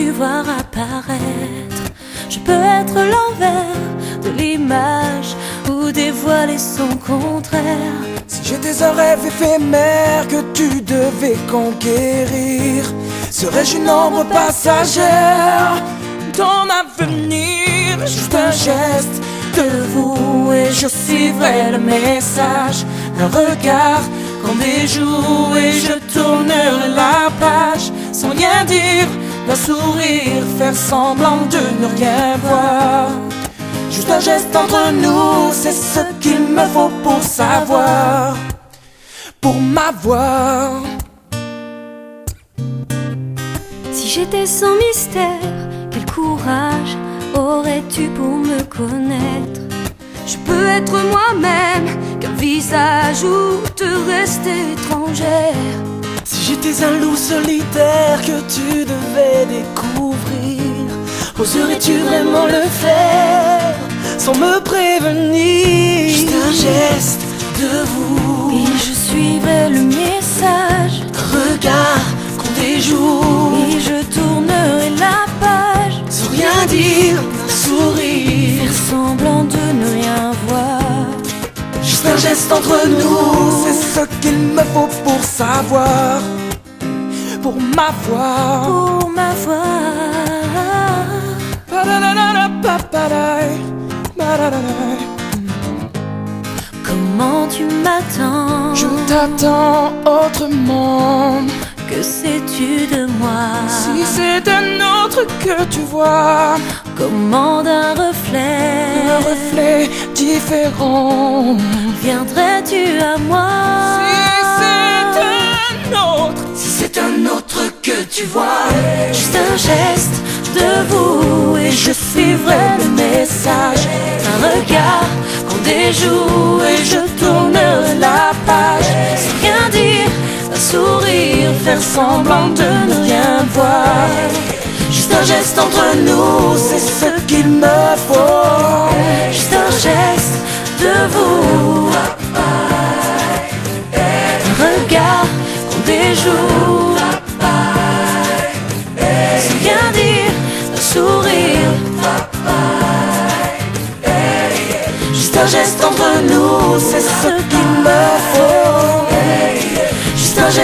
tu voir apparaître. Je peux être l'envers de l'image ou dévoiler son contraire. Si j'étais un rêve éphémère que tu devais conquérir, serais-je une ombre passagère dans l'avenir? Juste un geste de vous et je suivrai le message. Un regard qu'on déjoue et je tournerai la page. Sans rien dire, d'un sourire, faire semblant de ne rien voir. Juste un geste entre nous, c'est ce qu'il me faut pour savoir, pour m'avoir. Si j'étais sans mystère, quel courage aurais-tu pour me connaître? Je peux être moi-même, qu'un visage ou te rester étrangère. Si j'étais un loup solitaire que tu devais découvrir, oserais-tu vraiment le faire sans me prévenir? Juste un geste de vous Et je suivrai le message. un regard qu'on déjoue Et je tournerai la page. sans rien dire, un sourire, Faire semblant de ne rien voir. juste un geste entre nous, c'est ce qu'il me faut pour savoir, pour m'avoir. Pour m'avoir. Comment tu m'attends? Je t'attends autrement. Que sais-tu de moi? Si c'est un autre que tu vois, Comment d'un reflet un reflet différent. viendrais-tu à moi? Si c'est un autre que tu vois, Juste un geste de vous et je suivrai le message. Un regard qu'on déjoue et je tournerai la page. Sans rien dire, un sourire, faire semblant de ne rien voir. juste un geste entre nous, c'est ce qu'il me faut. Juste un geste de vous. Un regard qu'on déjoue. Sans rien dire, un sourire. Juste un geste entre nous, c'est ce qu'il me faut.